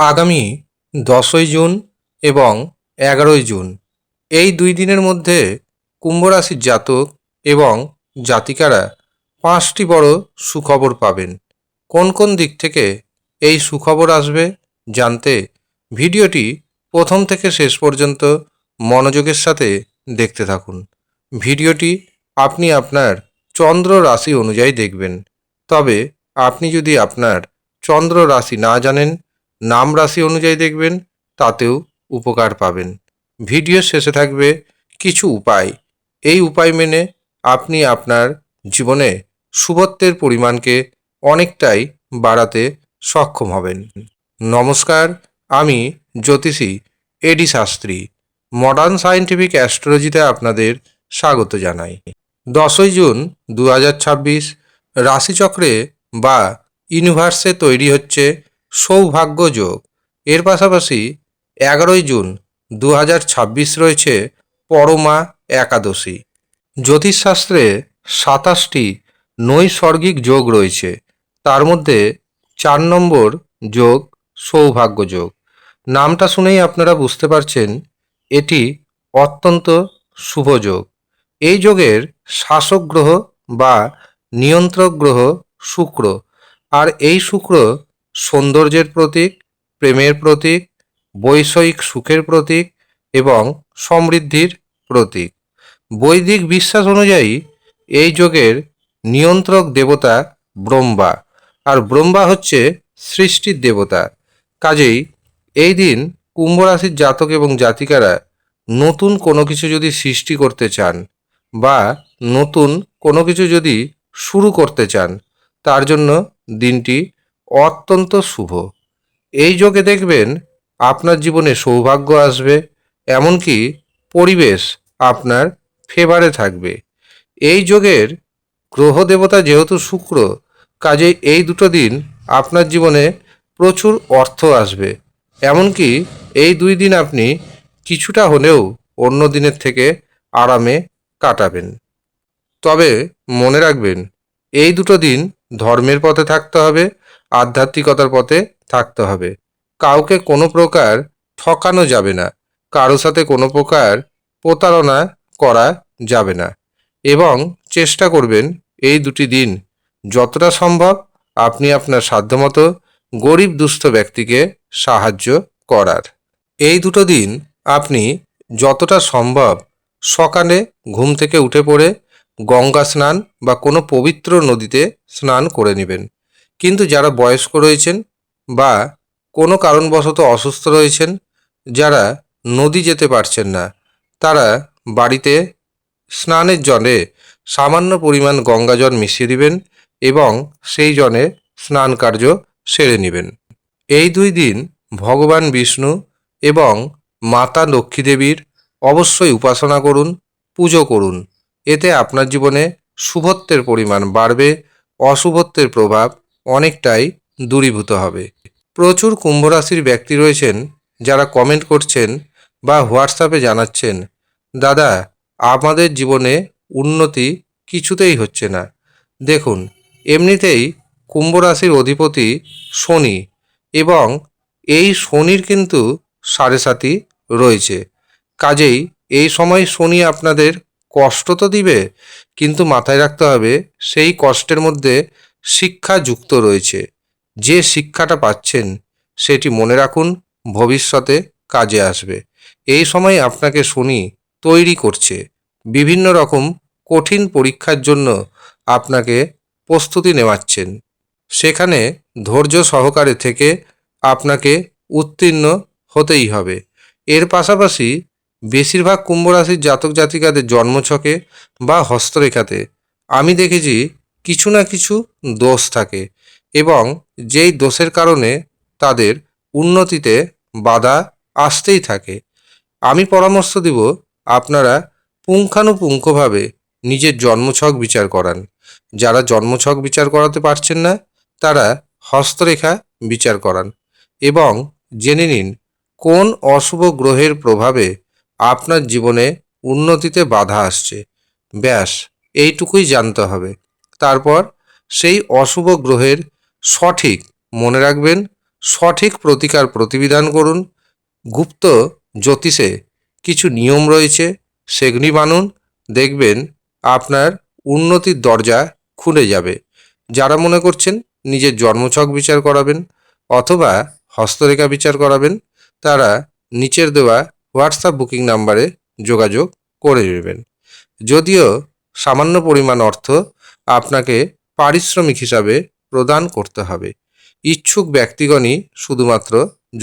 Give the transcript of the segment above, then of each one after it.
আগামী 10ই জুন এবং 11ই জুন এই 2 দিনের মধ্যে কুম্ভ রাশির জাতক এবং জাতিকারা 5টি বড় সুখবর পাবেন। কোন কোন দিক থেকে এই সুখবর আসবে জানতে ভিডিওটি প্রথম থেকে শেষ পর্যন্ত মনোযোগের সাথে দেখতে থাকুন। ভিডিওটি আপনি আপনার চন্দ্র রাশি অনুযায়ী দেখবেন। তবে আপনি যদি আপনার চন্দ্র রাশি না জানেন, নাম রাশি অনুযায়ী দেখবেন, তাতেও উপকার পাবেন। ভিডিওর শেষে থাকবে কিছু উপায়। এই উপায় মেনে আপনি আপনার জীবনে শুভত্বের পরিমাণকে অনেকটাই বাড়াতে সক্ষম হবেন। নমস্কার, আমি জ্যোতিষী এডি শাস্ত্রী। মডার্ন সায়েন্টিফিক অ্যাস্ট্রোলজিতে আপনাদের স্বাগত জানাই। 10ই জুন 2026 রাশিচক্রে বা ইউনিভার্সে তৈরি হচ্ছে সৌভাগ্য যোগ। এর পাশাপাশি 11ই জুন 2026 রয়েছে পরমা একাদশী। জ্যোতিষশাস্ত্রে 27টি নৈসর্গিক যোগ রয়েছে। তার মধ্যে 4 নম্বর যোগ সৌভাগ্য যোগ। নামটা শুনেই আপনারা বুঝতে পারছেন এটি অত্যন্ত শুভ যোগ। এই যোগের শাসক গ্রহ বা নিয়ন্ত্রক গ্রহ শুক্র। আর এই শুক্র সৌন্দর্যের প্রতীক, প্রেমের প্রতীক, বৈষয়িক সুখের প্রতীক এবং সমৃদ্ধির প্রতীক। বৈদিক বিশ্বাস অনুযায়ী এই যোগের নিয়ন্ত্রক দেবতা ব্রহ্মা, আর ব্রহ্মা হচ্ছে সৃষ্টির দেবতা। কাজেই এই দিন কুম্ভ রাশির জাতক এবং জাতিকারা নতুন কোনো কিছু যদি সৃষ্টি করতে চান বা নতুন কোনো কিছু যদি শুরু করতে চান, তার জন্য দিনটি অত্যন্ত শুভ। এই যোগে দেখবেন আপনার জীবনে সৌভাগ্য আসবে, এমনকি পরিবেশ আপনার ফেভারে থাকবে। এই যোগের গ্রহ দেবতা যেহেতু শুক্র, কাজেই এই দুটো দিন আপনার জীবনে প্রচুর অর্থ আসবে। এমনকি এই 2 দিন আপনি কিছুটা হলেও অন্য দিনের থেকে আরামে কাটাবেন। তবে মনে রাখবেন, এই দুটো দিন ধর্মের পথে থাকতে হবে, আধ্যাত্মিকতার পথে থাকতে হবে। কাউকে কোনো প্রকার ঠকানো যাবে না, কারো সাথে কোনো প্রকার প্রতারণা করা যাবে না, এবং চেষ্টা করবেন এই 2টি দিন যতটা সম্ভব আপনি আপনার সাধ্যমতো গরিব দুস্থ ব্যক্তিকে সাহায্য করার। এই 2টো দিন আপনি যতটা সম্ভব সকালে ঘুম থেকে উঠে পড়ে গঙ্গা স্নান বা কোনো পবিত্র নদীতে স্নান করে নেবেন। কিন্তু যারা বয়স্ক রয়েছেন বা কোনো কারণবশত অসুস্থ রয়েছেন, যারা নদী যেতে পারছেন না, তারা বাড়িতে স্নানের জলে সামান্য পরিমাণ গঙ্গা জল মিশিয়ে দিবেন এবং সেই জলে স্নান কার্য সেরে নেবেন। এই 2 দিন ভগবান বিষ্ণু এবং মাতা লক্ষ্মী দেবীর অবশ্যই উপাসনা করুন, পুজো করুন। এতে আপনার জীবনে শুভত্বের পরিমাণ বাড়বে, অশুভত্বের প্রভাব অনেকটাই দূরীভূত হবে। প্রচুর কুম্ভ রাশির ব্যক্তি রয়েছেন যারা কমেন্ট করছেন বা হোয়াটসঅ্যাপে জানাচ্ছেন, দাদা আমাদের জীবনে উন্নতি কিছুতেই হচ্ছে না। দেখুন, এমনিতেই কুম্ভ রাশির অধিপতি শনি, এবং এই শনির কিন্তু 7.5 রয়েছে। কাজেই এই সময় শনি আপনাদের কষ্ট তো দিবে, কিন্তু মাথায় রাখতে হবে সেই কষ্টের মধ্যে শিক্ষা যুক্ত রয়েছে। যে শিক্ষাটা পাচ্ছেন সেটি মনে রাখুন, ভবিষ্যতে কাজে আসবে। এই সময় আপনাকে শনি তৈরি করছে, বিভিন্ন রকম কঠিন পরীক্ষার জন্য আপনাকে প্রস্তুতি নেওয়াচ্ছেন। সেখানে ধৈর্য সহকারে থেকে আপনাকে উত্তীর্ণ হতেই হবে। এর পাশাপাশি বেশিরভাগ কুম্ভ রাশির জাতক জাতিকাদের জন্মছকে বা হস্তরেখাতে আমি দেখেছি কিছু না কিছু দোষ থাকে, এবং যেই দোষের কারণে তাদের উন্নতিতে বাধা আসতেই থাকে। আমি পরামর্শ দিব আপনারা পুঙ্খানুপুঙ্খভাবে নিজের জন্মছক বিচার করান। যারা জন্মছক বিচার করাতে পারছেন না, তারা হস্তরেখা বিচার করান এবং জেনে নিন কোন অশুভ গ্রহের প্রভাবে আপনার জীবনে উন্নতিতে বাধা আসছে। ব্যাস এইটুকুই জানতে হবে। তারপর সেই অশুভ গ্রহের সঠিক, মনে রাখবেন, সঠিক প্রতিকার প্রতিবিধান করুন। গুপ্ত জ্যোতিষে কিছু নিয়ম রয়েছে, সেগুলি মানুন, দেখবেন আপনার উন্নতির দরজা খুলে যাবে। যারা মনে করছেন নিজের জন্মছক বিচার করাবেন অথবা হস্তরেখা বিচার করাবেন, তারা নিচের দেওয়া হোয়াটসঅ্যাপ বুকিং নাম্বারে যোগাযোগ করে নেবেন। যদিও সামান্য পরিমাণ অর্থ আপনাকে পারিশ্রমিক হিসাবে প্রদান করতে হবে। ইচ্ছুক ব্যক্তিগণই শুধুমাত্র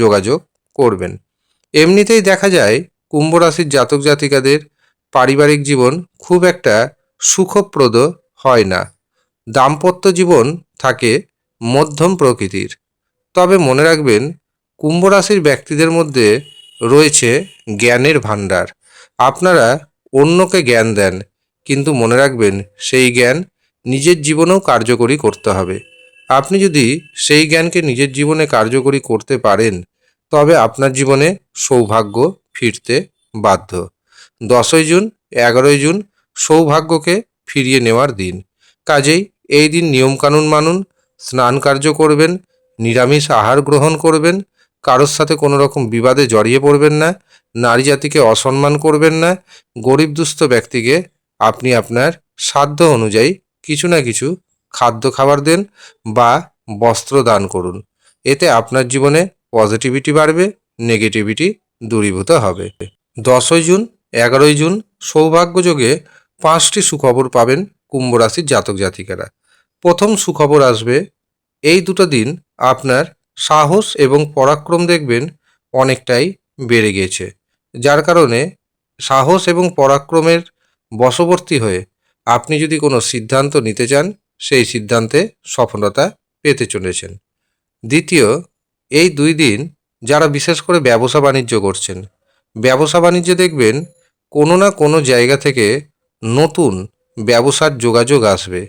যোগাযোগ করবেন। এমনিতেই দেখা যায় কুম্ভ রাশির জাতক জাতিকাদের পারিবারিক জীবন খুব একটা সুখপ্রদ হয় না। দাম্পত্য জীবন থাকে মধ্যম প্রকৃতির। তবে মনে রাখবেন, কুম্ভ রাশির ব্যক্তিদের মধ্যে রয়েছে জ্ঞানের ভাণ্ডার। আপনারা অন্যকে জ্ঞান দেন, কিন্তু মনে রাখবেন সেই জ্ঞান নিজের জীবনেও কার্যকরী করতে হবে। আপনি যদি সেই জ্ঞানকে নিজের জীবনে কার্যকরী করতে পারেন, তবে আপনার জীবনে সৌভাগ্য ফিরতে বাধ্য। 10ই জুন 11ই জুন সৌভাগ্যকে ফিরিয়ে নেওয়ার দিন। কাজেই এই দিন নিয়মকানুন মানুন, স্নান কার্য করবেন, নিরামিষ আহার গ্রহণ করবেন, কারোর সাথে কোনো রকম বিবাদে জড়িয়ে পড়বেন না, নারী জাতিকে অসম্মান করবেন না, গরিব দুস্থ ব্যক্তিকে আপনি আপনার সাধ্য অনুযায়ী কিছু না কিছু খাদ্য খাবার দেন বা বস্ত্র দান করুন। এতে আপনার জীবনে পজিটিভিটি বাড়বে, নেগেটিভিটি দূরীভূত হবে। 10ই জুন 11ই জুন সৌভাগ্য যোগে 5টি সুখবর পাবেন কুম্ভ রাশির জাতক জাতিকারা। প্রথম সুখবর আসবে, এই দুটো দিন আপনার সাহস এবং পরাক্রম দেখবেন অনেকটাই বেড়ে গেছে, যার কারণে সাহস এবং পরাক্রমের বশবর্তী হয়ে আপনি যদি কোনো সিদ্ধান্ত নিতে চান, সেই সিদ্ধান্তে সফলতা পেতে চলেছেন। দ্বিতীয়, এই 2 দিন যারা বিশেষ করে ব্যবসা বাণিজ্য করছেন, ব্যবসা বাণিজ্যে দেখবেন কোনো না কোনো জায়গা থেকে নতুন ব্যবসার যোগাযোগ আসবে।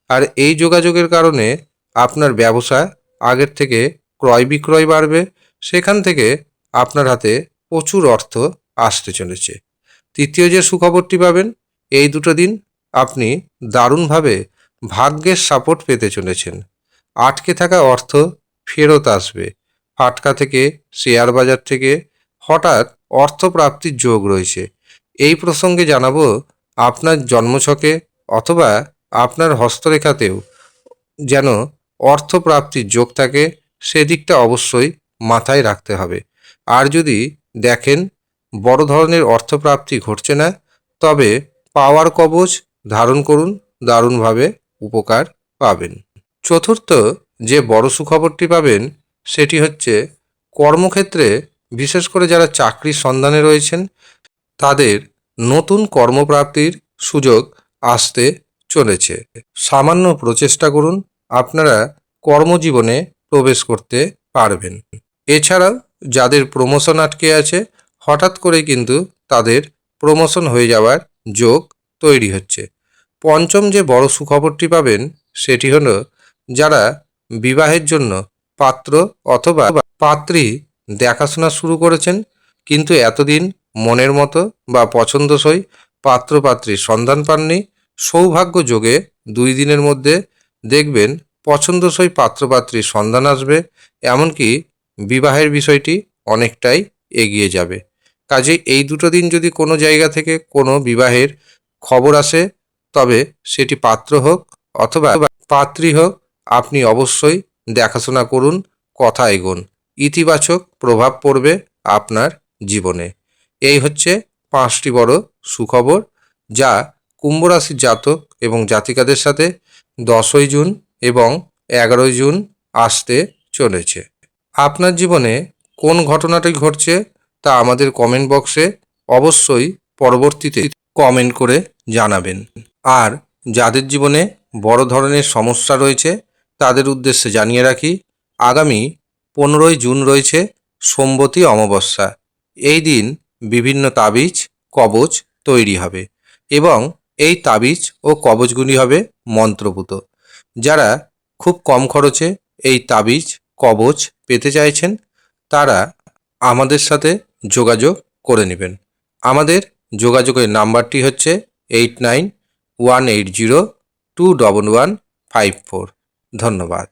আর এই যোগাযোগের কারণে আপনার ব্যবসা আগের থেকে ক্রয় বিক্রয় বাড়বে, সেখান থেকে আপনার হাতে প্রচুর অর্থ আসতে চলেছে। তৃতীয় যে সুখবরটি পাবেন, এই দুটো দিন আপনি দারুণভাবে ভাগ্যের সাপোর্ট পেতে চলেছেন। আটকে থাকা অর্থ ফেরত আসবে। ফাটকা থেকে, শেয়ার বাজার থেকে হঠাৎ অর্থপ্রাপ্তির যোগ রয়েছে। এই প্রসঙ্গে জানাবো, আপনার জন্মছকে অথবা আপনার হস্তরেখাতেও যেন অর্থপ্রাপ্তির যোগ থাকে, সেদিকটা অবশ্যই মাথায় রাখতে হবে। আর যদি দেখেন বড় ধরনের অর্থপ্রাপ্তি ঘটছে না, তবে পাওয়ার কবচ ধারণ করুন, দারুণভাবে উপকার পাবেন। চতুর্থ যে বড় সুখবরটি পাবেন, সেটি হচ্ছে কর্মক্ষেত্রে, বিশেষ করে যারা চাকরির সন্ধানে রয়েছেন, তাদের নতুন কর্মপ্রাপ্তির সুযোগ আসতে চলেছে। সামান্য প্রচেষ্টা করুন, আপনারা কর্মজীবনে প্রবেশ করতে পারবেন। এছাড়াও যাদের প্রমোশন আটকে আছে, হঠাৎ করে কিন্তু তাদের প্রমোশন হয়ে যাওয়ার যোগ তৈরি হচ্ছে। পঞ্চম যে বড় সুখবরটি পাবেন, সেটি হলো যারা বিবাহের জন্য পাত্র অথবা পাত্রী দেখাশোনা শুরু করেছেন, কিন্তু এতদিন মনের মতো বা পছন্দসই পাত্রপাত্রীর সন্ধান পাননি, সৌভাগ্য যোগে 2 দিনের মধ্যে দেখবেন পছন্দসই পাত্রপাত্রীর সন্ধান আসবে। এমনকি বিবাহের বিষয়টি অনেকটাই এগিয়ে যাবে। কাজেই এই দুটো দিন যদি কোনো জায়গা থেকে কোনো বিবাহের খবর আসে, তবে সেটি পাত্র হোক অথবা পাত্রী হোক, আপনি অবশ্যই দেখাশোনা করুন, কথা এগোন, ইতিবাচক প্রভাব পড়বে আপনার জীবনে। এই হচ্ছে 5টি বড় সুখবর, যা কুম্ভ রাশির জাতক এবং জাতিকাদের সাথে 10ই জুন এবং 11ই জুন আসতে চলেছে। আপনার জীবনে কোন ঘটনাটি ঘটছে তা আমাদের কমেন্ট বক্সে অবশ্যই পরবর্তীতে কমেন্ট করে জানাবেন। আর যাদের জীবনে বড় ধরনের সমস্যা রয়েছে, তাদের উদ্দেশ্যে জানিয়ে রাখি, আগামী 15ই জুন রয়েছে সোমবতী অমাবস্যা। এই দিন বিভিন্ন তাবিজ কবচ তৈরি হবে এবং এই তাবিজ ও কবচগুলি হবে মন্ত্রপুত। যারা খুব কম খরচে এই তাবিজ কবচ পেতে চাইছেন, তারা আমাদের সাথে যোগাযোগ করে নেবেন। আমাদের যোগাযোগের নাম্বারটি হচ্ছে 8918021154। ধন্যবাদ।